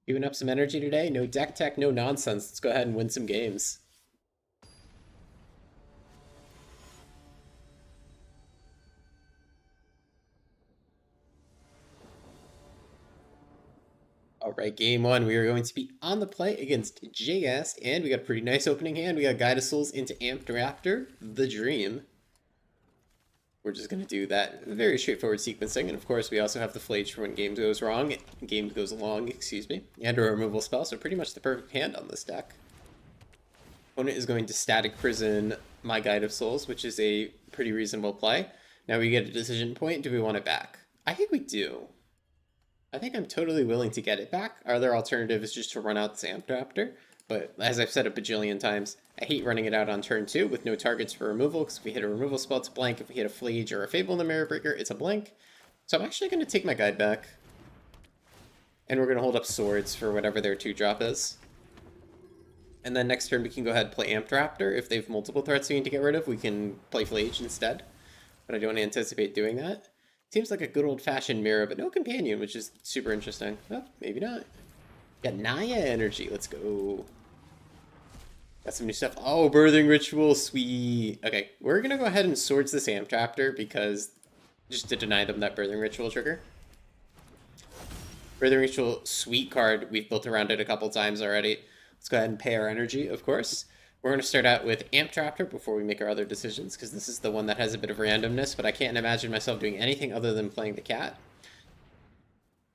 Giving up some energy today. No deck tech, no nonsense. Let's go ahead and win some games. All right, game one. We are going to be on the play against JS, and we got a pretty nice opening hand. We got Guide of Souls into Amped Raptor, the Dream. We're just going to do that very straightforward sequencing, and of course we also have the Flage for when game goes wrong, game goes long, excuse me, and a removal spell, so pretty much the perfect hand on this deck. Opponent is going to Static Prison my Guide of Souls, which is a pretty reasonable play. Now we get a decision point. Do we want it back? I think we do. I think I'm totally willing to get it back. Our other alternative is just to run out this Amped Raptor, but as I've said a bajillion times, I hate running it out on turn 2 with no targets for removal, because if we hit a removal spell, it's blank. If we hit a Flage or a Fable in the Mirror Breaker, it's a blank. So I'm actually going to take my Guide back, and we're going to hold up Swords for whatever their 2-drop is. And then next turn we can go ahead and play Amped Raptor. If they have multiple threats we need to get rid of, we can play Flage instead. But I don't anticipate doing that. Seems like a good old-fashioned mirror, but no companion, which is super interesting. Well, maybe not. Got Naya energy. Let's go. Got some new stuff. Oh, Birthing Ritual. Sweet. Okay, we're going to go ahead and Swords this Amped Raptor because just to deny them that Birthing Ritual trigger. Birthing Ritual, sweet card. We've built around it a couple times already. Let's go ahead and pay our energy, of course. We're going to start out with Amped Raptor before we make our other decisions, because this is the one that has a bit of randomness, but I can't imagine myself doing anything other than playing the cat.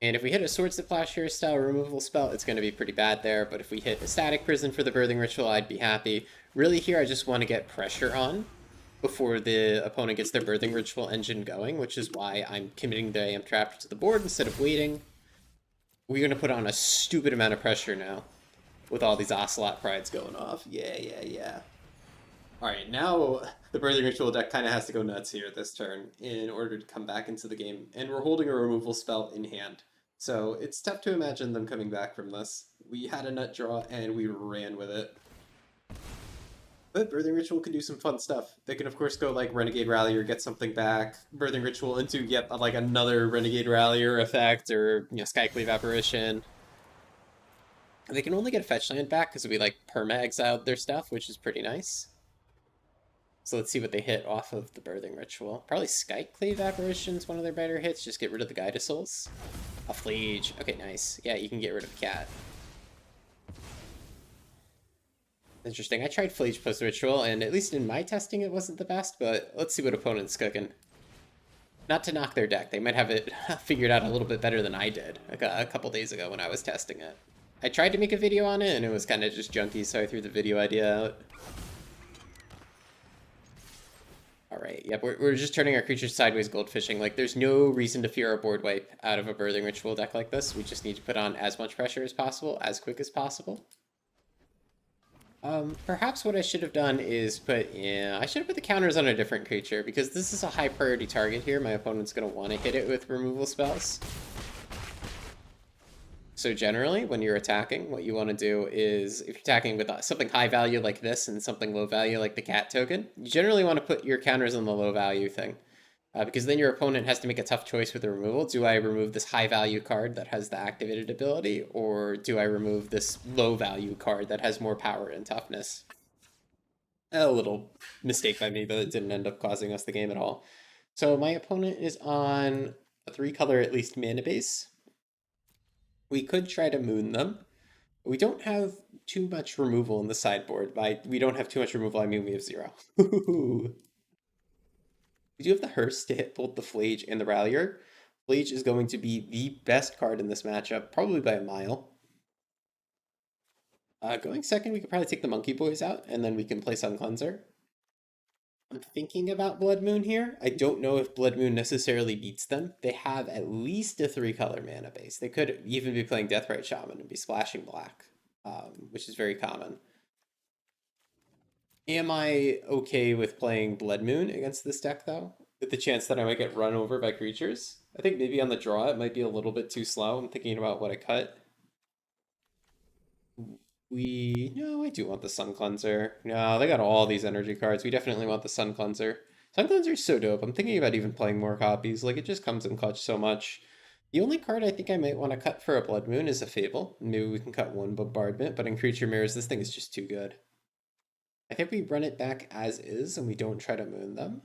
And if we hit a Swords to Plowshare style removal spell, it's going to be pretty bad there, but if we hit a Static Prison for the Birthing Ritual, I'd be happy. Really here, I just want to get pressure on before the opponent gets their Birthing Ritual engine going, which is why I'm committing the Amped Raptor to the board instead of waiting. We're going to put on a stupid amount of pressure now with all these Ocelot Prides going off. Yeah. Alright, now the Birthing Ritual deck kind of has to go nuts here this turn in order to come back into the game, and we're holding a removal spell in hand. So it's tough to imagine them coming back from this. We had a nut draw, and we ran with it. But Birthing Ritual can do some fun stuff. They can, of course, go like Renegade Rally or get something back. Birthing Ritual into yet like another Renegade Rallier effect, or Skycleave Apparition. They can only get a fetch land back because we like perma-exiled their stuff, which is pretty nice. So let's see what they hit off of the Birthing Ritual. Probably Skycleave Apparition's one of their better hits. Just get rid of the Guide of Souls. A Flage. Okay, nice. Yeah, you can get rid of the cat. Interesting. I tried Flage post-Ritual, and at least in my testing it wasn't the best, but let's see what opponent's cooking. Not to knock their deck. They might have it figured out a little bit better than I did a couple days ago when I was testing it. I tried to make a video on it, and it was kind of just junky, so I threw the video idea out. Alright, yep, we're just turning our creatures sideways goldfishing. Like, there's no reason to fear a board wipe out of a Birthing Ritual deck like this. We just need to put on as much pressure as possible, as quick as possible. Perhaps what I should have done is I should have put the counters on a different creature, because this is a high priority target here. My opponent's going to want to hit it with removal spells. So generally, when you're attacking, what you want to do is, if you're attacking with something high value like this and something low value like the cat token, you generally want to put your counters on the low value thing. Because then your opponent has to make a tough choice with the removal. Do I remove this high value card that has the activated ability, or do I remove this low value card that has more power and toughness? A little mistake by me, but it didn't end up causing us the game at all. So my opponent is on a 3-color at least mana base. We could try to moon them. We don't have too much removal in the sideboard. By we don't have too much removal, I mean we have 0. We do have the Hearse to hit both the Flage and the Rallier. Flage is going to be the best card in this matchup, probably by a mile. Going second, we could probably take the Monkey Boys out, and then we can play Sun Cleanser. I'm thinking about Blood Moon here. I don't know if Blood Moon necessarily beats them. They have at least a 3-color mana base. They could even be playing Deathrite Shaman and be splashing black, which is very common. Am I okay with playing Blood Moon against this deck, though? With the chance that I might get run over by creatures? I think maybe on the draw it might be a little bit too slow. I'm thinking about what I cut. No, I do want the Sun Cleanser. No, they got all these energy cards. We definitely want the Sun Cleanser. Sun Cleanser is so dope. I'm thinking about even playing more copies. Like, it just comes in clutch so much. The only card I think I might want to cut for a Blood Moon is a Fable. Maybe we can cut one Bombardment, but in Creature Mirrors, this thing is just too good. I think we run it back as is and we don't try to moon them.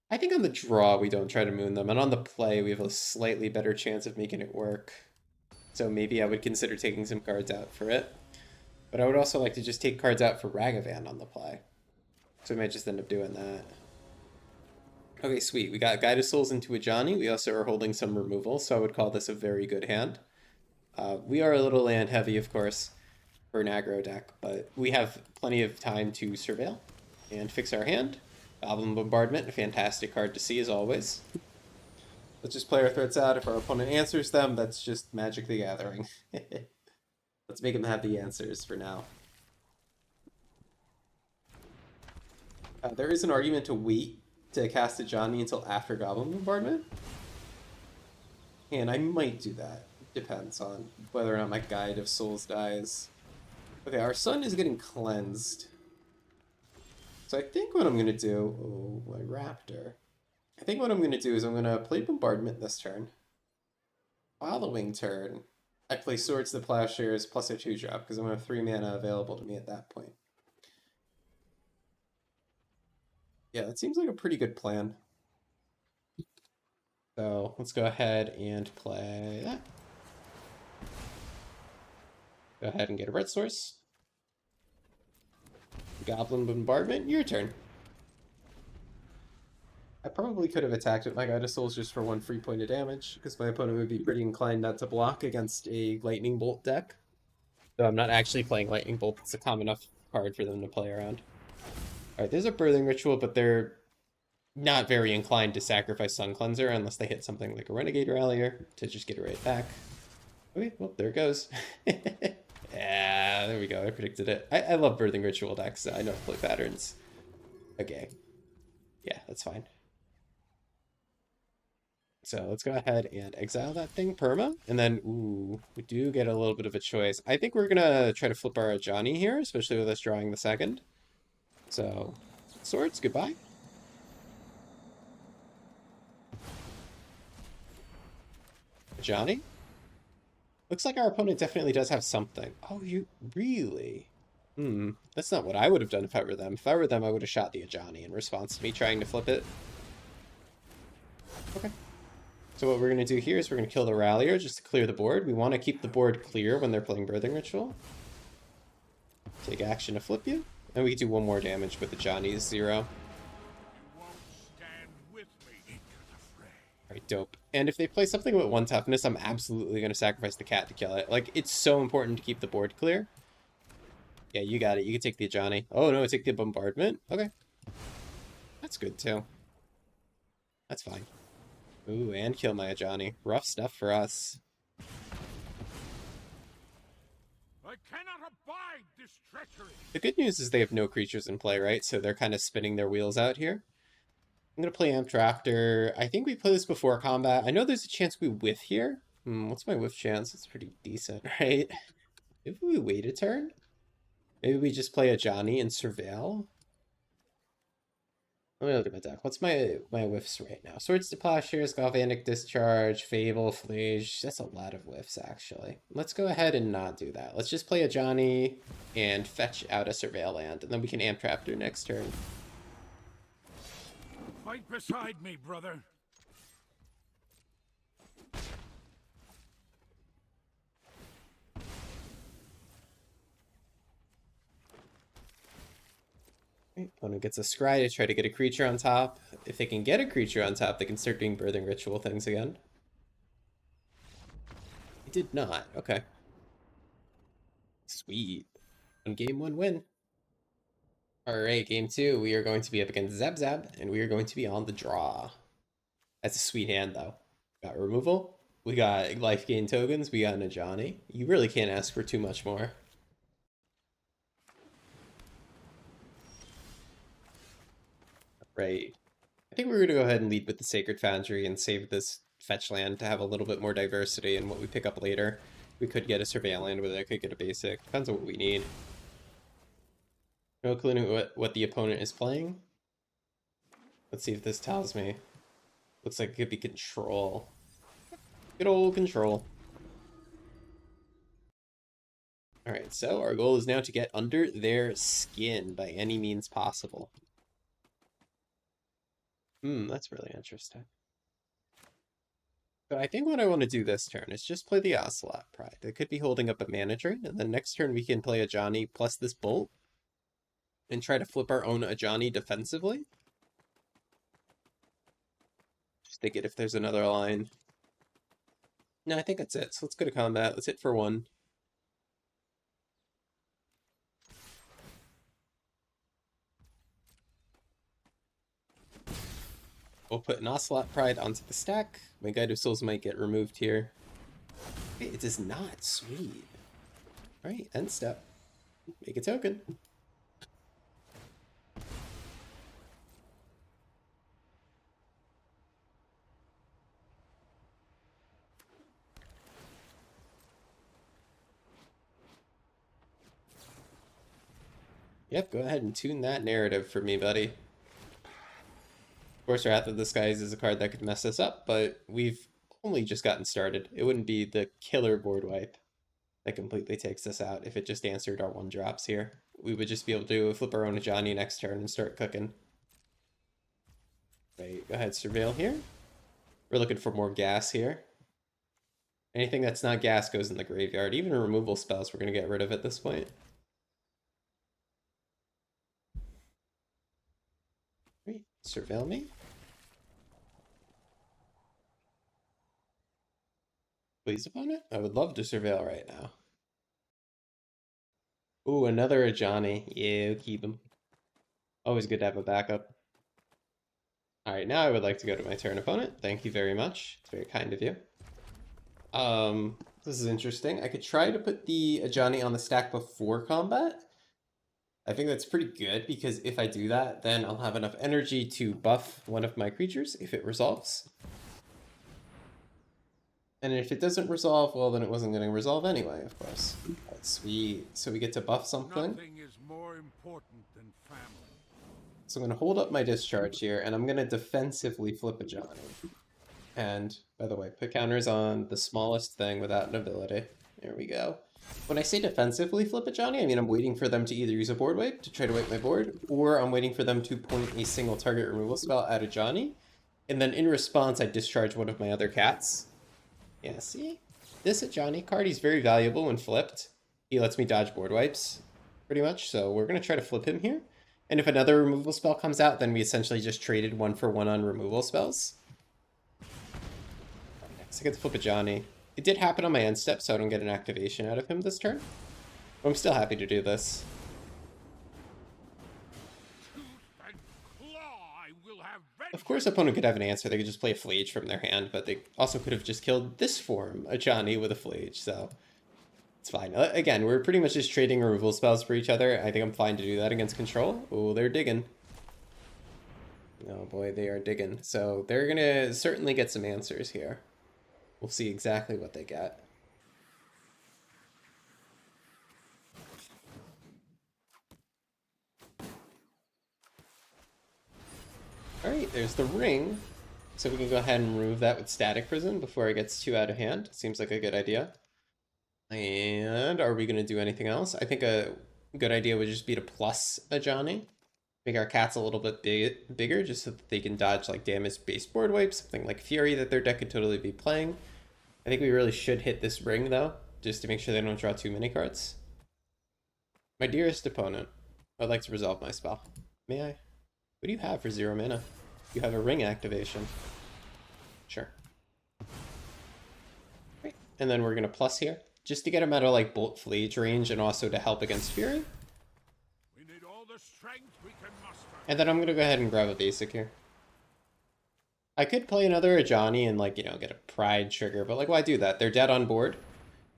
I think on the draw we don't try to moon them, and on the play we have a slightly better chance of making it work. So maybe I would consider taking some cards out for it. But I would also like to just take cards out for Ragavan on the play. So we might just end up doing that. Okay, sweet. We got Guided Souls into a Johnny. We also are holding some removal, so I would call this a very good hand. We are a little land heavy, of course, for an aggro deck, but we have plenty of time to surveil and fix our hand. Goblin Bombardment, a fantastic card to see as always. Let's just play our threats out. If our opponent answers them, that's just Magic the Gathering. Let's make them have the answers for now. There is an argument to wait to cast a Johnny until after Goblin Bombardment. And I might do that. Depends on whether or not my Guide of Souls dies. Okay, our sun is getting cleansed. So I think what I'm going to do... Oh, my Raptor. I think what I'm going to do is I'm going to play Bombardment this turn. Following turn, I play Swords to Plowshares plus a 2-drop because I'm going to have 3 mana available to me at that point. Yeah, that seems like a pretty good plan. So let's go ahead and play that. Go ahead and get a red source. Goblin Bombardment, your turn. I probably could have attacked with my Guide of Souls just for 1 free point of damage, because my opponent would be pretty inclined not to block against a Lightning Bolt deck. So I'm not actually playing Lightning Bolt, it's a common enough card for them to play around. Alright, there's a Birthing Ritual, but they're not very inclined to sacrifice Sun Cleanser unless they hit something like a Renegade Rallier to just get it right back. Okay, well, there it goes. Yeah, there we go. I predicted it. I love Birthing Ritual decks. I know play patterns. Okay. Yeah, that's fine. So let's go ahead and exile that thing, perma. And then, ooh, we do get a little bit of a choice. I think we're going to try to flip our Johnny here, especially with us drawing the second. So, swords, goodbye. Johnny? Looks like our opponent definitely does have something. Oh, you really? That's not what I would have done if I were them. If I were them, I would have shot the Ajani in response to me trying to flip it. Okay. So what we're going to do here is we're going to kill the Rallier just to clear the board. We want to keep the board clear when they're playing Birthing Ritual. Take action to flip you. And we can do 1 more damage with the Johnny's 0. Alright, dope. And if they play something with 1 toughness, I'm absolutely going to sacrifice the cat to kill it. Like, it's so important to keep the board clear. Yeah, you got it. You can take the Ajani. Oh, no, take the Bombardment? Okay. That's good, too. That's fine. Ooh, and kill my Ajani. Rough stuff for us. I cannot abide this treachery. The good news is they have no creatures in play, right? So they're kind of spinning their wheels out here. I'm going to play Amp-Tractor. I think we play this before combat. I know there's a chance we whiff here. What's my whiff chance? It's pretty decent, right? Maybe we wait a turn? Maybe we just play a Johnny and surveil? Let me look at my deck. What's my whiffs right now? Swords to Plowshares, Galvanic Discharge, Fable, Flage. That's a lot of whiffs, actually. Let's go ahead and not do that. Let's just play a Johnny and fetch out a Surveil land, and then we can Amp-Tractor next turn. Fight beside me, brother. Opponent gets a Scry to try to get a creature on top. If they can get a creature on top, they can start doing Birthing Ritual things again. It did not. Okay. Sweet. Game 1 win. Alright, game 2. We are going to be up against Zeb Zeb, and we are going to be on the draw. That's a sweet hand, though. Got removal. We got life gain tokens. We got an Ajani. You really can't ask for too much more. Right. I think we're going to go ahead and lead with the Sacred Foundry and save this fetch land to have a little bit more diversity in what we pick up later. We could get a Surveil land with it. I could get a basic. Depends on what we need. No clue what the opponent is playing. Let's see if this tells me. Looks like it could be control. Good old control. Alright, so our goal is now to get under their skin by any means possible. That's really interesting. But I think what I want to do this turn is just play the Ocelot Pride. It could be holding up a mana drain, and then next turn we can play Ajani plus this Bolt and try to flip our own Ajani defensively. Just think it if there's another line. No, I think that's it. So let's go to combat. Let's hit for 1. We'll put an Ocelot Pride onto the stack. My Guide of Souls might get removed here. Hey, it does not. Sweet. Alright, end step. Make a token. Yep, go ahead and tune that narrative for me, buddy. Of course, Wrath of the Skies is a card that could mess us up, but we've only just gotten started. It wouldn't be the killer board wipe that completely takes us out if it just answered our 1-drops here. We would just be able to flip our own Ajani next turn and start cooking. Right, go ahead, Surveil here. We're looking for more gas here. Anything that's not gas goes in the graveyard. Even removal spells we're going to get rid of at this point. Right, Surveil me. Please, opponent? I would love to Surveil right now. Ooh, another Ajani. Yeah, keep him. Always good to have a backup. Alright, now I would like to go to my turn, opponent. Thank you very much. It's very kind of you. This is interesting. I could try to put the Ajani on the stack before combat. I think that's pretty good, because if I do that, then I'll have enough energy to buff one of my creatures if it resolves. And if it doesn't resolve, well, then it wasn't going to resolve anyway, of course. That's sweet. So we get to buff something. Nothing is more important than family. So I'm going to hold up my discharge here, and I'm going to defensively flip a Johnny. And, by the way, put counters on the smallest thing without an ability. There we go. When I say defensively flip a Johnny, I mean I'm waiting for them to either use a board wipe to try to wipe my board, or I'm waiting for them to point a single target removal spell at a Johnny, and then in response I discharge one of my other cats. Yeah, see? This Ajani card, he's very valuable when flipped. He lets me dodge board wipes, pretty much, so we're going to try to flip him here. And if another removal spell comes out, then we essentially just traded 1-for-1 on removal spells. Next, I get to flip Ajani. It did happen on my end step, so I don't get an activation out of him this turn. But I'm still happy to do this. Of course, opponent could have an answer. They could just play a Flage from their hand, but they also could have just killed this form, Ajani, with a Flage, so it's fine. Again, we're pretty much just trading removal spells for each other. I think I'm fine to do that against control. Oh, they're digging. Oh boy, they are digging. So they're going to certainly get some answers here. We'll see exactly what they get. Alright, there's the ring. So we can go ahead and remove that with Static Prison before it gets too out of hand. Seems like a good idea. And are we going to do anything else? I think a good idea would just be to plus a Johnny. Make our cats a little bit bigger just so that they can dodge like damage-based board wipes, something like Fury that their deck could totally be playing. I think we really should hit this ring though, just to make sure they don't draw too many cards. My dearest opponent, I'd like to resolve my spell. May I? What do you have for 0 mana? You have a ring activation. Sure. Great. And then we're going to plus here, just to get him out of like Bolt Flage range and also to help against Fury. We need all the strength we can muster. And then I'm going to go ahead and grab a basic here. I could play another Ajani and like, you know, get a Pride trigger, but like why do that? They're dead on board,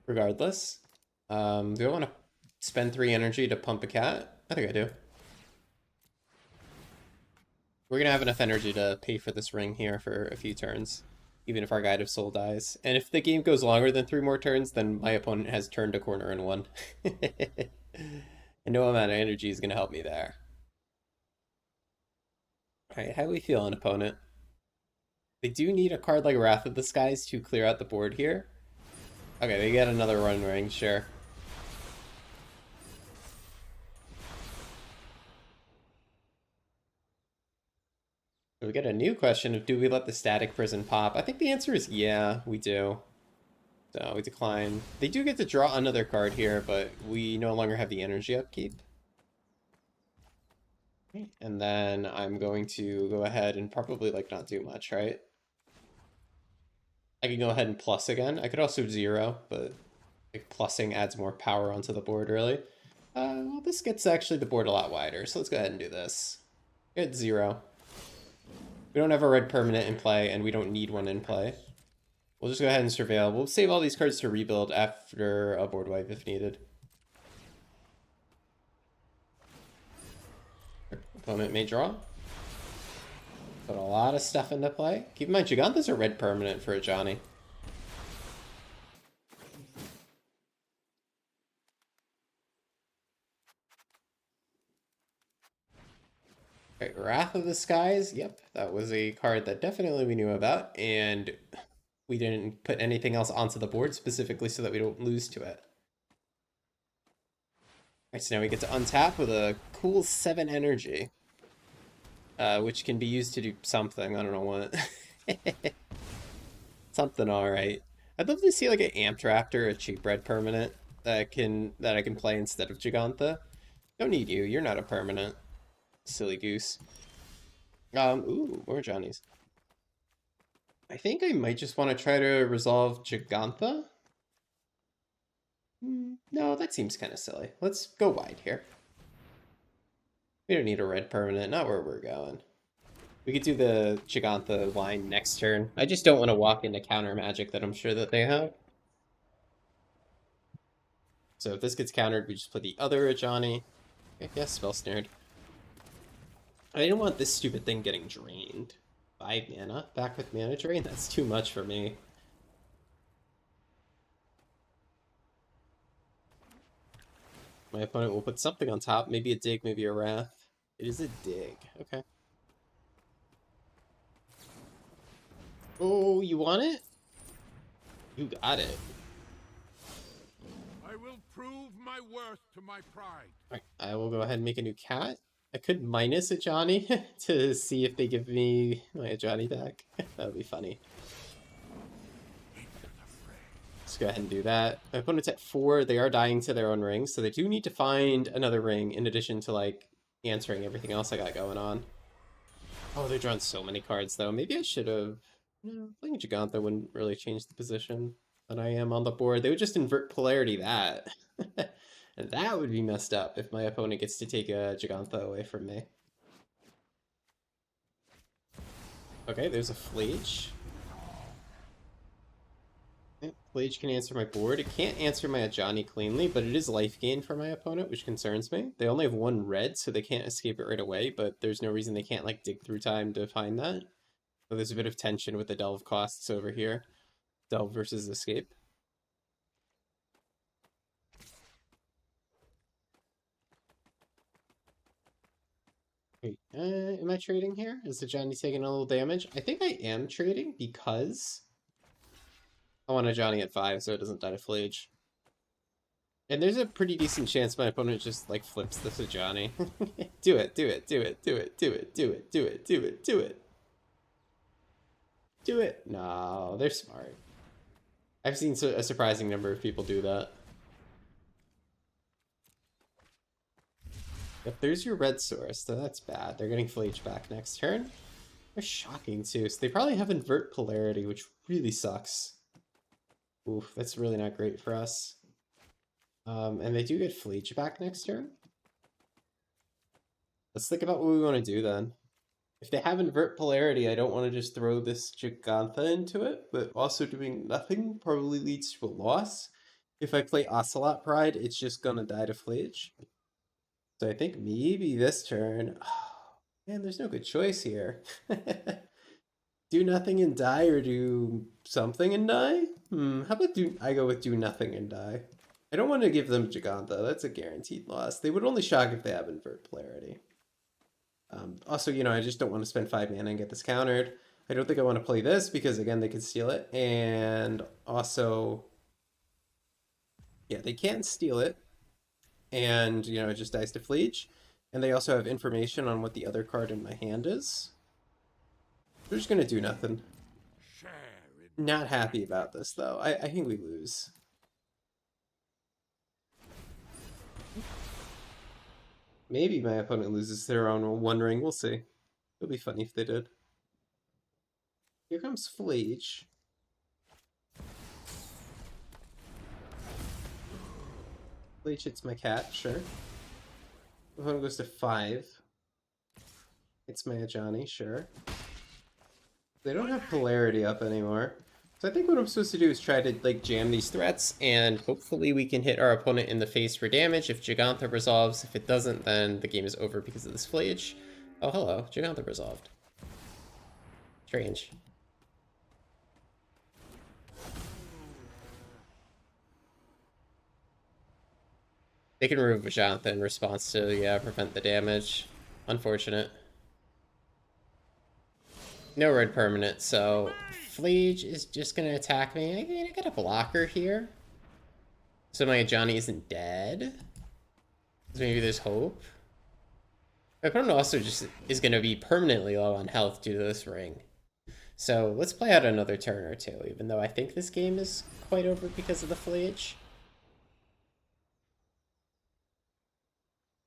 regardless. Do I want to spend 3 energy to pump a cat? I think I do. We're going to have enough energy to pay for this ring here for a few turns, even if our Guide of Soul dies. And if the game goes longer than 3 more turns, then my opponent has turned a corner and won. And no amount of energy is going to help me there. Alright, how are we feeling, opponent? They do need a card like Wrath of the Skies to clear out the board here. Okay, they get another run ring, sure. So we get a new question of, do we let the Static Prison pop? I think the answer is yeah, we do. So we decline. They do get to draw another card here, but we no longer have the energy upkeep. And then I'm going to go ahead and probably like not do much, right? I can go ahead and plus again. I could also zero, but like plussing adds more power onto the board, really. Well, this gets actually the board a lot wider, so let's go ahead and do this. Get zero. We don't have a red permanent in play, and we don't need one in play. We'll just go ahead and surveil. We'll save all these cards to rebuild after a board wipe if needed. Opponent may draw. Put a lot of stuff into play. Keep in mind, Gigantha's a red permanent for a Johnny. Right, Wrath of the Skies. Yep, that was a card that definitely we knew about, and we didn't put anything else onto the board specifically so that we don't lose to it. Alright, so now we get to untap with a cool 7 energy. Which can be used to do something. I don't know what. Something alright. I'd love to see like an Amped Raptor, a cheap red permanent that I can play instead of Gigantha. Don't need you. You're not a permanent. Silly goose. Ooh, more Johnnies. I think I might just want to try to resolve Gigantha. No, that seems kind of silly. Let's go wide here. We don't need a red permanent, not where we're going. We could do the Gigantha line next turn. I just don't want to walk into counter magic that I'm sure that they have. So if this gets countered, we just play the other Ajani. Yes, spell snared. I didn't want this stupid thing getting drained. 5 mana? Back with mana drain? That's too much for me. My opponent will put something on top. Maybe a dig, maybe a wrath. It is a dig. Okay. Oh, you want it? You got it. I will prove my worth to my pride. Alright, I will go ahead and make a new cat. I could minus a Johnny to see if they give me my Johnny back. That would be funny. Let's go ahead and do that. My opponent's at 4. They are dying to their own rings, so they do need to find another ring in addition to, like, answering everything else I got going on. Oh, they're drawing so many cards, though. Maybe I should have... playing Gigantha wouldn't really change the position that I am on the board. They would just invert polarity that. And that would be messed up if my opponent gets to take a Gigantha away from me. Okay, there's a Flage. Flage can answer my board. It can't answer my Ajani cleanly, but it is life gain for my opponent, which concerns me. They only have 1 red, so they can't escape it right away, but there's no reason they can't like dig through time to find that. So there's a bit of tension with the delve costs over here. Delve versus escape. Wait, am I trading here? Is the Johnny taking a little damage? I think I am trading because I want a Johnny at 5 so it doesn't die to Flage. And there's a pretty decent chance my opponent just like flips this to Johnny. Do it, do it, do it, do it, do it, do it, do it, do it, do it. Do it. No, they're smart. I've seen a surprising number of people do that. Yep, there's your red source, so that's bad. They're getting Flage back next turn. They're shocking too, so they probably have invert polarity, which really sucks. Oof, that's really not great for us. And they do get Flage back next turn. Let's think about what we want to do then. If they have invert polarity, I don't want to just throw this Gigantha into it, but also doing nothing probably leads to a loss. If I play Ocelot Pride, it's just gonna die to Flage. So I think maybe this turn... Oh, man, there's no good choice here. Do nothing and die or do something and die? How about I go with do nothing and die? I don't want to give them Gigantha. That's a guaranteed loss. They would only shock if they have invert polarity. Also, you know, I just don't want to spend 5 mana and get this countered. I don't think I want to play this because, again, they could steal it. And also, yeah, they can steal it. And, you know, it just dies to Fleege. And they also have information on what the other card in my hand is. They're just going to do nothing. Not happy about this, though. I think we lose. Maybe my opponent loses their own One Ring. We'll see. It'll be funny if they did. Here comes Fleege. Fleege hits my cat, sure. Opponent goes to 5. It's my Ajani, sure. They don't have polarity up anymore. So I think what I'm supposed to do is try to like jam these threats, and hopefully we can hit our opponent in the face for damage if Gigantha resolves. If it doesn't, then the game is over because of this Fleege. Oh, hello. Gigantha resolved. Strange. They can remove Gigantha in response to, yeah, prevent the damage. Unfortunate. No red permanent, so Fleege is just gonna attack me. I mean, I got a blocker here. So my Johnny isn't dead. So maybe there's hope. My opponent also just is gonna be permanently low on health due to this ring. So let's play out another turn or two, even though I think this game is quite over because of the Fleege.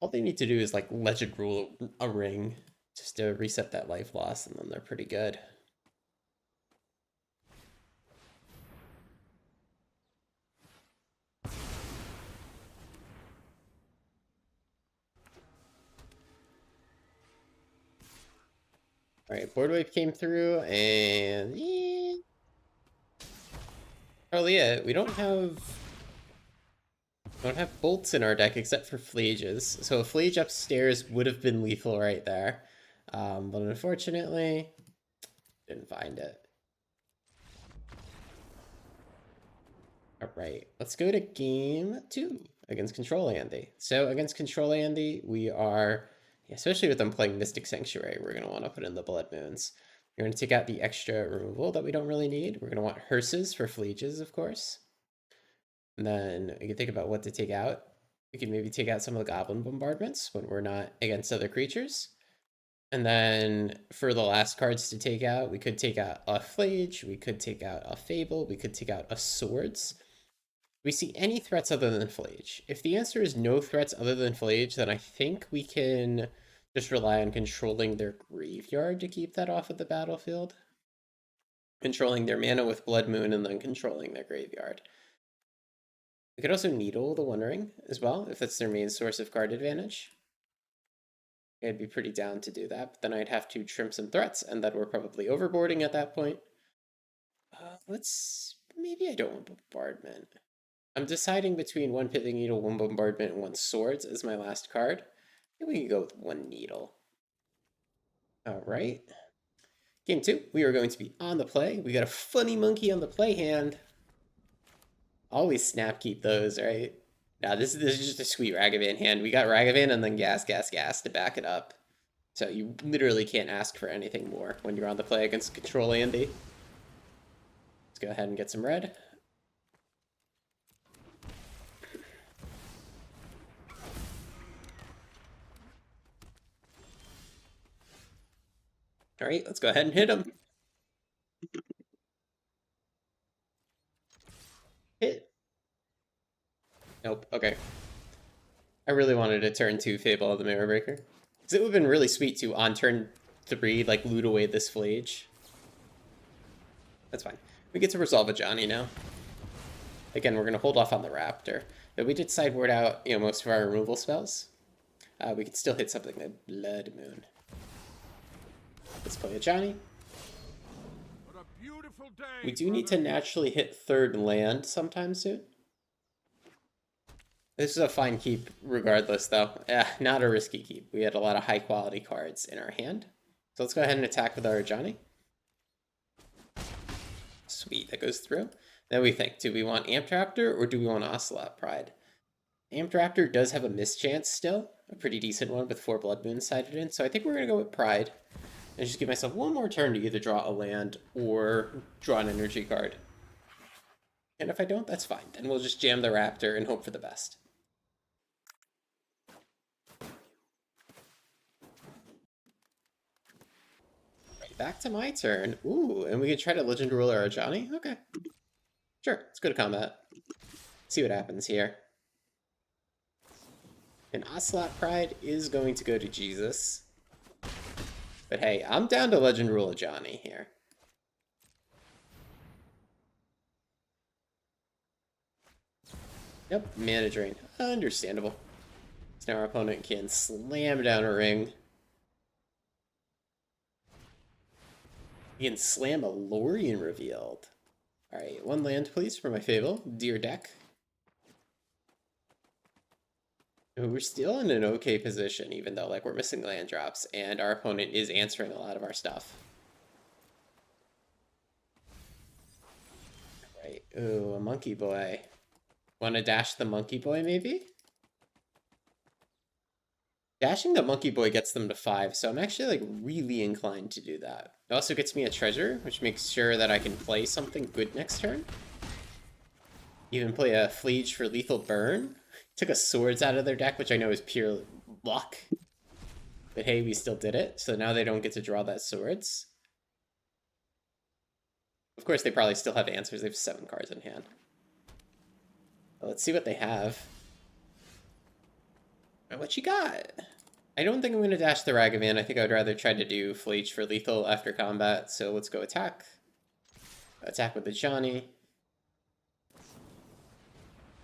All they need to do is like legend rule a ring just to reset that life loss, and then they're pretty good. Alright, board wipe came through, and yeah. Probably it. We don't have bolts in our deck except for Fleeges. So a Fleege upstairs would have been lethal right there. But unfortunately, didn't find it. Alright, let's go to game 2 against Control Andy. So against Control Andy, we are, especially with them playing Mystic Sanctuary, we're going to want to put in the Blood Moons. We're going to take out the extra removal that we don't really need. We're going to want Hearses for Fleeges, of course. And then we can think about what to take out. We can maybe take out some of the Goblin Bombardments when we're not against other creatures. And then for the last cards to take out, we could take out a Fleege, we could take out a Fable, we could take out a Swords. Do we see any threats other than Fleege? If the answer is no threats other than Fleege, then I think we can just rely on controlling their graveyard to keep that off of the battlefield. Controlling their mana with Blood Moon and then controlling their graveyard. We could also Needle the One Ring as well, if that's their main source of card advantage. I'd be pretty down to do that, but then I'd have to trim some threats, and then we're probably overboarding at that point. Maybe I don't want Bombardment. I'm deciding between one Pithing Needle, one Bombardment, and one Swords as my last card. Maybe we can go with one Needle. Alright. Game 2, we are going to be on the play. We got a Funny Monkey on the play hand. Always snap keep those, right? Now this is just a sweet Ragavan hand. We got Ragavan and then gas to back it up. So you literally can't ask for anything more when you're on the play against Control Andy. Let's go ahead and get some red. Alright, let's go ahead and hit him. Hit. Nope, okay. I really wanted a turn 2 Fable of the Mirror Breaker. Because it would have been really sweet to, on turn 3, like, loot away this Fleege. That's fine. We get to resolve a Johnny now. Again, we're going to hold off on the Raptor. But we did sideboard out, most of our removal spells. We could still hit something like Blood Moon. Let's play a Johnny. What a beautiful day, We do need to naturally hit third land sometime soon. This is a fine keep regardless, though. Not a risky keep. We had a lot of high-quality cards in our hand. So let's go ahead and attack with our Johnny. Sweet, that goes through. Then we think, do we want Amped Raptor or do we want Ocelot Pride? Amped Raptor does have a mischance still. A pretty decent one with 4 Blood Moons sided in. So I think we're going to go with Pride. And just give myself one more turn to either draw a land or draw an energy card. And if I don't, that's fine. Then we'll just jam the Raptor and hope for the best. Right, back to my turn. Ooh, and we can try to Legend Ruler Ajani? Okay. Sure, let's go to combat. See what happens here. And Ocelot Pride is going to go to Jesus. But hey, I'm down to Legend Rule Ajani here. Yep, mana drain. Understandable. So now our opponent can slam down a ring. He can slam a Lorien Revealed. Alright, one land please for my Fable. Dear deck. We're still in an okay position, even though like we're missing land drops, and our opponent is answering a lot of our stuff. Right. Ooh, a Monkey Boy. Want to dash the Monkey Boy, maybe? Dashing the Monkey Boy gets them to 5, so I'm actually like really inclined to do that. It also gets me a treasure, which makes sure that I can play something good next turn. Even play a Fleege for lethal burn. Took a Swords out of their deck, which I know is pure luck. But hey, we still did it, so now they don't get to draw that Swords. Of course, they probably still have answers. They have 7 cards in hand. Well, let's see what they have. What you got? I don't think I'm going to dash the Ragavan. I think I would rather try to do Fleege for lethal after combat. So let's go attack. Attack with the Johnny.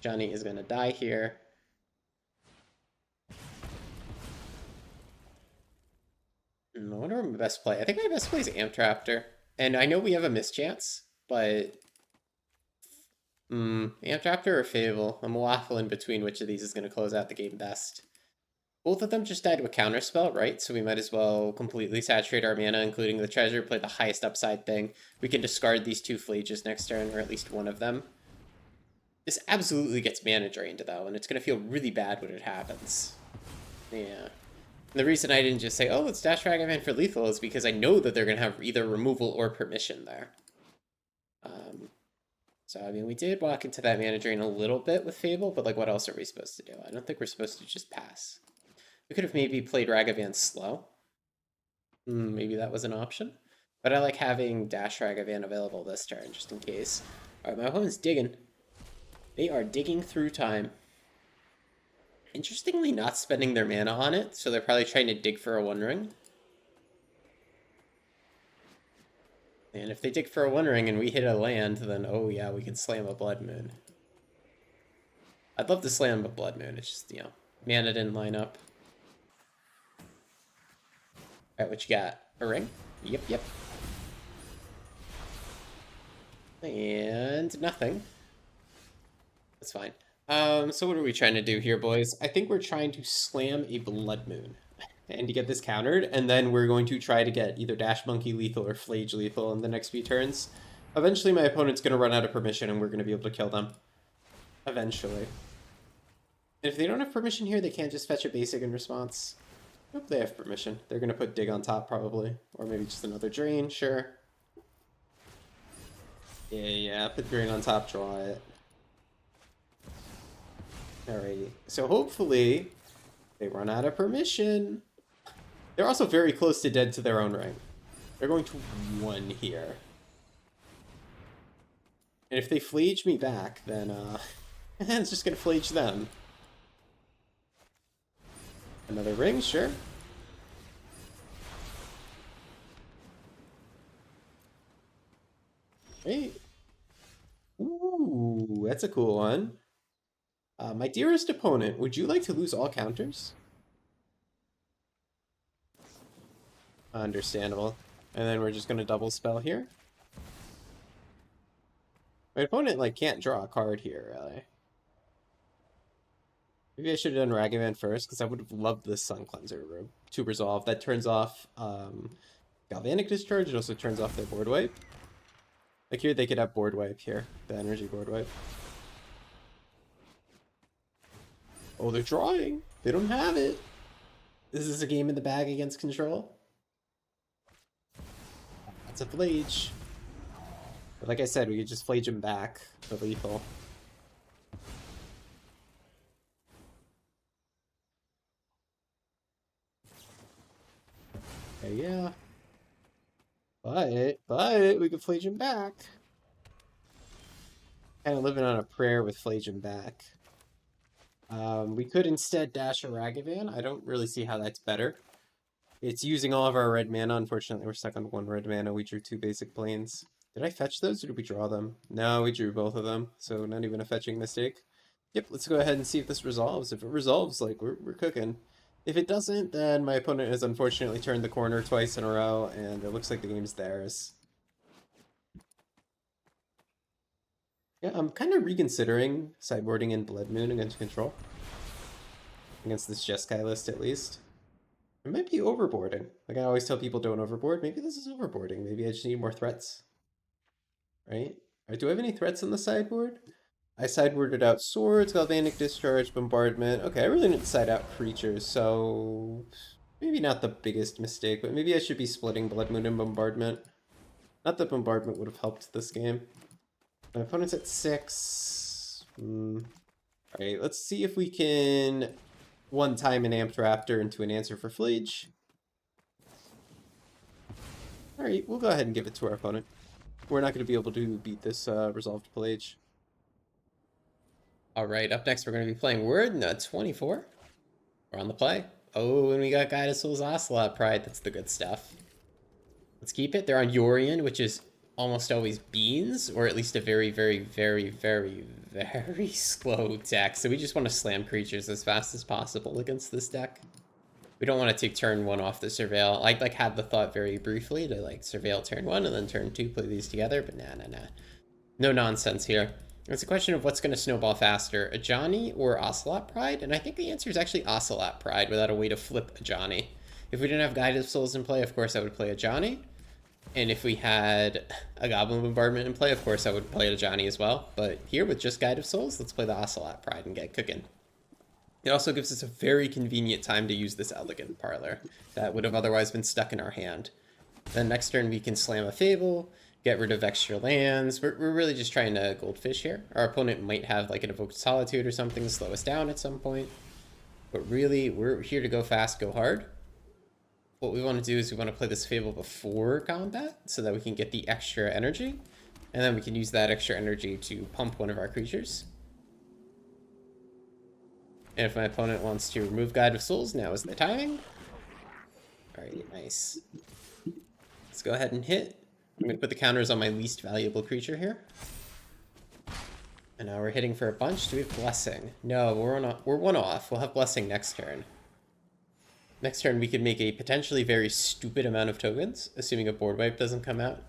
Johnny is going to die here. I wonder what my best play. I think my best play is Amp Raptor. And I know we have a mischance, but... Amp Raptor or Fable? I'm waffling between which of these is going to close out the game best. Both of them just died to a counterspell, right? So we might as well completely saturate our mana, including the treasure, play the highest upside thing. We can discard these 2 Fleeges next turn, or at least one of them. This absolutely gets mana drained, though, and it's going to feel really bad when it happens. Yeah. And the reason I didn't just say, oh, let's dash Ragavan for lethal is because I know that they're going to have either removal or permission there. So, I mean, we did walk into that mana drain a little bit with Fable, but, like, what else are we supposed to do? I don't think we're supposed to just pass. We could have maybe played Ragavan slow. Maybe that was an option. But I like having Dash Ragavan available this turn, just in case. Alright, my opponent's digging. They are digging through time. Interestingly, not spending their mana on it, so they're probably trying to dig for a One Ring. And if they dig for a One Ring and we hit a land, then oh yeah, we can slam a Blood Moon. I'd love to slam a Blood Moon, it's just, you know, mana didn't line up. Alright, what you got? A ring? Yep. And nothing. That's fine. So what are we trying to do here, boys? I think we're trying to slam a Blood Moon. And to get this countered, and then we're going to try to get either Dash Monkey lethal or Flage lethal in the next few turns. Eventually my opponent's going to run out of permission and we're going to be able to kill them. Eventually. And if they don't have permission here, they can't just fetch a basic in response. Nope, they have permission. They're going to put Dig on top, probably. Or maybe just another Drain, sure. Yeah, put Drain on top, draw it. Alrighty. So hopefully, they run out of permission. They're also very close to dead to their own ring. They're going to 1 here. And if they Fleege me back, then, it's just going to Fleege them. Another ring, sure. Hey. Ooh, that's a cool one. My dearest opponent, would you like to lose all counters? Understandable. And then we're just going to double spell here. My opponent, like, can't draw a card here, really. Maybe I should have done Ragavan first, because I would have loved this Sun Cleanser room to resolve. That turns off Galvanic Discharge. It also turns off their board wipe. Like here, they could have board wipe here. The energy board wipe. Oh, they're drawing. They don't have it. This is a game in the bag against control. It's a Flage. But like I said, we could just Flage him back to lethal. Okay, yeah. But we could Flage him back. Kind of living on a prayer with Flage him back. We could instead dash a Ragavan. I don't really see how that's better. It's using all of our red mana. Unfortunately, we're stuck on 1 red mana. We drew 2 basic planes. Did I fetch those or did we draw them? No, we drew both of them, so not even a fetching mistake. Yep, let's go ahead and see if this resolves. If it resolves, like, we're cooking. If it doesn't, then my opponent has unfortunately turned the corner twice in a row, and it looks like the game's theirs. Yeah, I'm kind of reconsidering sideboarding in Blood Moon against control. Against this Jeskai list, at least. It might be overboarding. Like I always tell people, don't overboard. Maybe this is overboarding. Maybe I just need more threats. Right? Do I have any threats on the sideboard? I sideboarded out Swords, Galvanic Discharge, Bombardment. Okay, I really didn't side out Creatures, so... maybe not the biggest mistake, but maybe I should be splitting Blood Moon and Bombardment. Not that Bombardment would have helped this game. My opponent's at 6. Alright, let's see if we can one-time an Amped Raptor into an answer for Flage. Alright, we'll go ahead and give it to our opponent. We're not going to be able to beat this resolved Flage. Alright, up next we're going to be playing Word in 24. We're on the play. Oh, and we got Guided Souls Ocelot Pride. That's the good stuff. Let's keep it. They're on Yorion, which is almost always beans, or at least a very, very, very, very, very slow deck. So we just want to slam creatures as fast as possible against this deck. We don't want to take turn 1 off the Surveil. I like had the thought very briefly to like Surveil turn 1 and then turn 2 play these together, but nah. No nonsense here. It's a question of what's going to snowball faster, a Johnny or Ocelot Pride, and I think the answer is actually Ocelot Pride without a way to flip a Johnny. If we didn't have Guided Souls in play, of course I would play a Johnny. And if we had a Goblin Bombardment in play, of course I would play a Johnny as well. But here with just Guided Souls, let's play the Ocelot Pride and get cooking. It also gives us a very convenient time to use this Elegant Parlor that would have otherwise been stuck in our hand. Then next turn we can slam a Fable, get rid of extra lands. We're really just trying to goldfish here. Our opponent might have like an Evoked Solitude or something to slow us down at some point. But really, we're here to go fast, go hard. What we want to do is we want to play this Fable before combat so that we can get the extra energy. And then we can use that extra energy to pump one of our creatures. And if my opponent wants to remove Guide of Souls, now is the timing. Alright, nice. Let's go ahead and hit. I'm going to put the counters on my least valuable creature here. And now we're hitting for a bunch. Do we have Blessing? No, we're one off. We'll have Blessing next turn. Next turn, we could make a potentially very stupid amount of tokens, assuming a board wipe doesn't come out.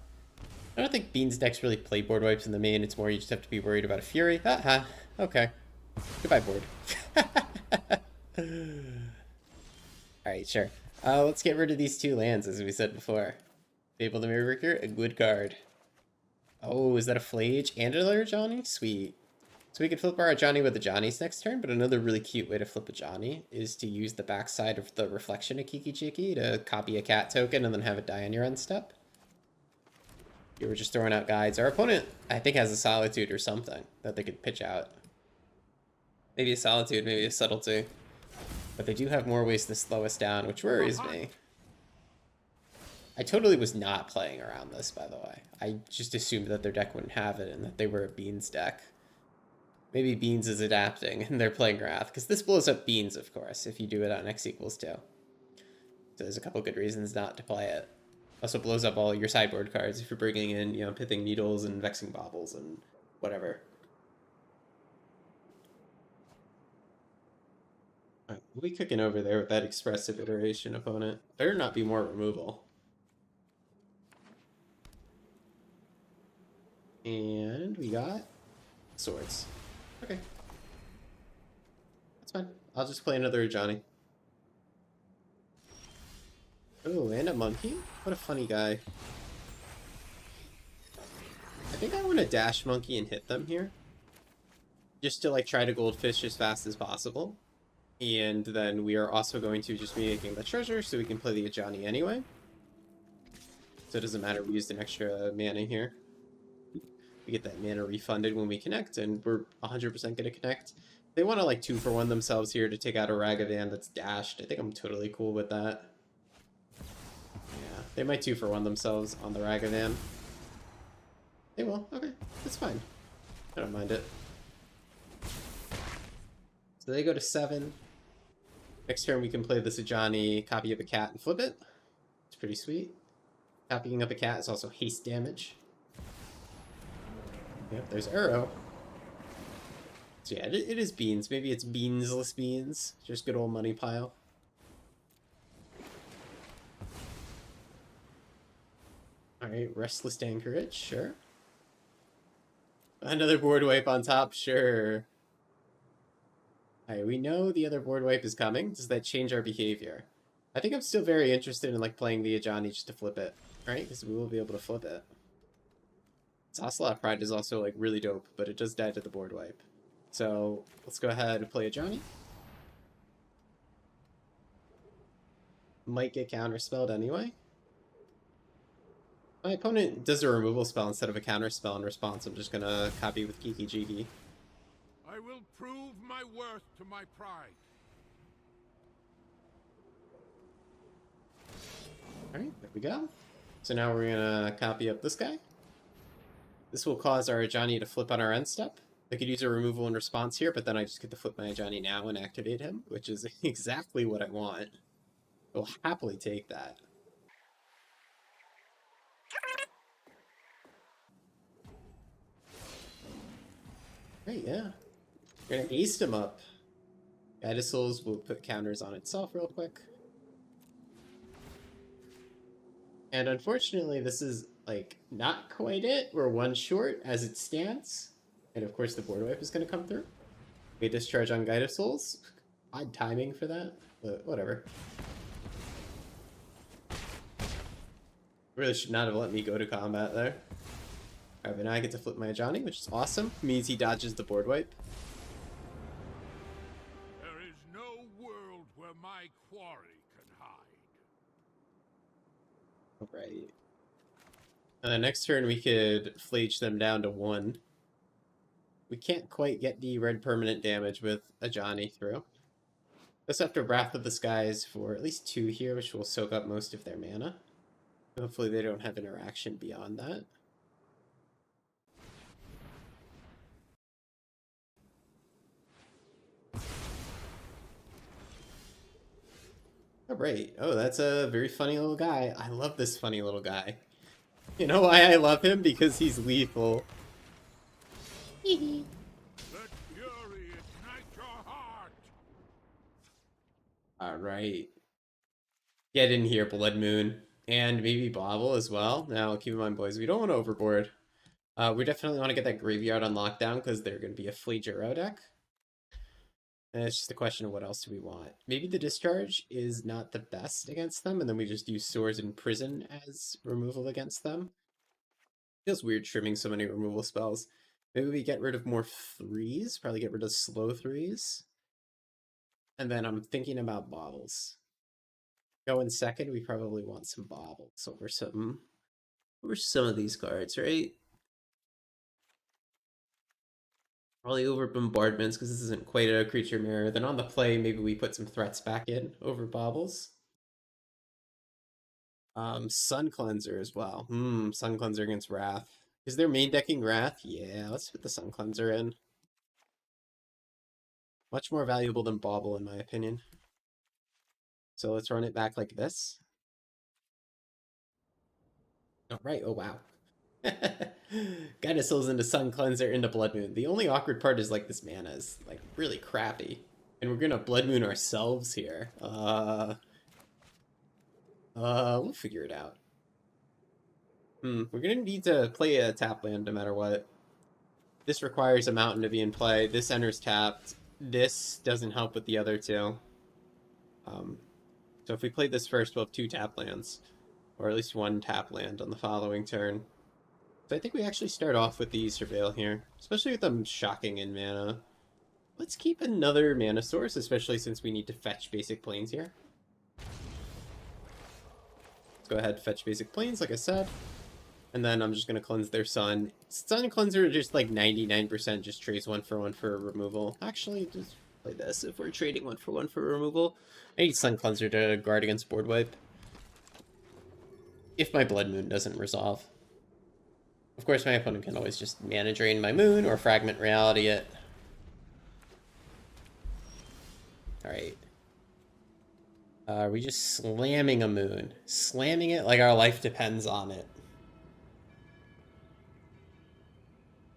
I don't think Beans decks really play board wipes in the main. It's more you just have to be worried about a Fury. Haha. Okay. Goodbye, board. Alright, sure. Let's get rid of these 2 lands, as we said before. Fable the Mirrorwreaker, a good card. Oh, is that a Flage and another Johnny? Sweet. So we could flip our Johnny with the Johnnies next turn, but another really cute way to flip a Johnny is to use the backside of the Reflection of Kiki Chiki to copy a cat token and then have it die on your end step. You were just throwing out guides. Our opponent, I think, has a Solitude or something that they could pitch out. Maybe a Solitude, maybe a Subtlety. But they do have more ways to slow us down, which worries me. I totally was not playing around this, by the way. I just assumed that their deck wouldn't have it and that they were a Beans deck. Maybe Beans is adapting and they're playing Wrath, because this blows up Beans, of course, if you do it on X equals 2. So there's a couple good reasons not to play it. Also blows up all your sideboard cards if you're bringing in, you know, Pithing Needles and Vexing Baubles and whatever. Alright, we'll be cooking over there with that Expressive Iteration opponent. Better not be more removal. And we got Swords. Okay. That's fine. I'll just play another Johnny. Oh, and a monkey? What a funny guy. I think I want to dash monkey and hit them here. Just to like try to goldfish as fast as possible. And then we are also going to just be making the treasure so we can play the Johnny anyway. So it doesn't matter, we used an extra mana here. We get that mana refunded when we connect, and we're 100% going to connect. They want to like 2-for-1 themselves here to take out a Ragavan that's dashed. I think I'm totally cool with that. Yeah, they might 2-for-1 themselves on the Ragavan. They will. Okay, that's fine. I don't mind it. So they go to 7. Next turn we can play the Ajani, copy of a cat, and flip it. It's pretty sweet. Copying up a cat is also haste damage. Yep, there's Uro. So yeah, it is beans. Maybe it's beansless beans. Just good old Moneypile. Alright, Restless Anchorage, sure. Another board wipe on top, sure. Alright, we know the other board wipe is coming. Does that change our behavior? I think I'm still very interested in like playing the Ajani just to flip it. Alright, because we will be able to flip it. Ocelot Pride is also like really dope, but it does die to the board wipe. So let's go ahead and play Ajani. Might get counterspelled anyway. My opponent does a removal spell instead of a counterspell in response. I'm just gonna copy with Kiki Jiki. I will prove my worth to my pride. Alright, there we go. So now we're gonna copy up this guy. This will cause our Ajani to flip on our end step. I could use a removal in response here, but then I just get to flip my Ajani now and activate him, which is exactly what I want. I'll happily take that. Right, yeah. We're gonna haste him up. Edisals will put counters on itself real quick. And unfortunately, this is, like, not quite it. We're one short as it stands. And of course, the board wipe is going to come through. We discharge on Guide of Souls. Odd timing for that, but whatever. Really should not have let me go to combat there. Alright, but now I get to flip my Ajani, which is awesome. Means he dodges the board wipe. There is no world where my quarry can hide. Alright. And then next turn we could flage them down to 1. We can't quite get the red permanent damage with Ajani through. Let's after Wrath of the Skies for at least 2 here, which will soak up most of their mana. Hopefully they don't have interaction beyond that. Alright. Oh, that's a very funny little guy. I love this funny little guy. You know why I love him? Because he's lethal. Let fury ignite your heart. Alright. Get in here, Blood Moon. And maybe Bobble as well. Now, keep in mind, boys, we don't want to overboard. We definitely want to get that graveyard on lockdown because they're going to be a Flagearo deck. And it's just a question of what else do we want. Maybe the Discharge is not the best against them, and then we just use Swords and Prison as removal against them. Feels weird trimming so many removal spells. Maybe we get rid of more 3s, probably get rid of slow 3s. And then I'm thinking about Bobbles. Go in second, we probably want some Bobbles over some of these cards, right? Probably over Bombardments, because this isn't quite a creature mirror. Then on the play, maybe we put some threats back in over Bobbles. Sun Cleanser as well. Sun Cleanser against Wrath. Is their main decking Wrath? Yeah, let's put the Sun Cleanser in. Much more valuable than Bobble, in my opinion. So let's run it back like this. Alright, oh wow. Guided into Sun Cleanser into Blood Moon. The only awkward part is like this mana is like really crappy. And we're gonna Blood Moon ourselves here. We'll figure it out. We're gonna need to play a tap land no matter what. This requires a mountain to be in play. This enters tapped. This doesn't help with the other two. So if we play this first, we'll have 2 tap lands. Or at least 1 tap land on the following turn. So I think we actually start off with the Surveil here. Especially with them shocking in mana. Let's keep another mana source, especially since we need to fetch basic planes here. go ahead, fetch basic planes, like I said. And then I'm just going to cleanse their Sun. Sun Cleanser, just like 99%, just trades 1 for removal. Actually, just play this if we're trading 1 for removal. I need Sun Cleanser to guard against board wipe. If my Blood Moon doesn't resolve. Of course, my opponent can always just Mana Drain my Moon or Fragment Reality it. Alright. Are we just slamming a Moon? Slamming it like our life depends on it.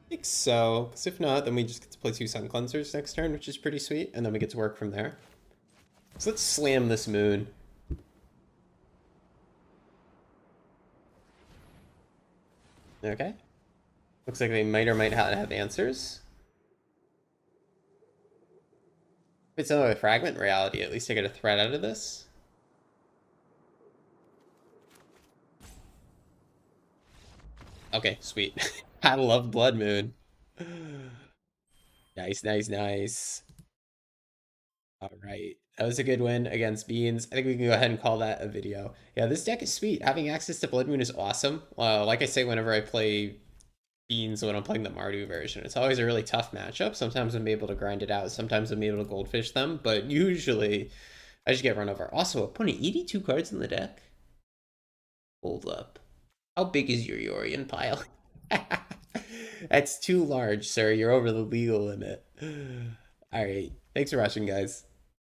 I think so, because if not, then we just get to play 2 Sun Cleansers next turn, which is pretty sweet, and then we get to work from there. So let's slam this Moon. Okay. Looks like they might or might not have answers. If it's another Fragment Reality, at least I get a threat out of this. Okay, sweet. I love Blood Moon. Nice, nice, nice. Alright. That was a good win against Beans. I think we can go ahead and call that a video. Yeah, this deck is sweet. Having access to Blood Moon is awesome. Like I say whenever I play Beans when I'm playing the Mardu version, it's always a really tough matchup. Sometimes I'm able to grind it out. Sometimes I'm able to goldfish them. But usually, I just get run over. Also, opponent 82 cards in the deck? Hold up. How big is your Yorion pile? That's too large, sir. You're over the legal limit. Alright. Thanks for watching, guys.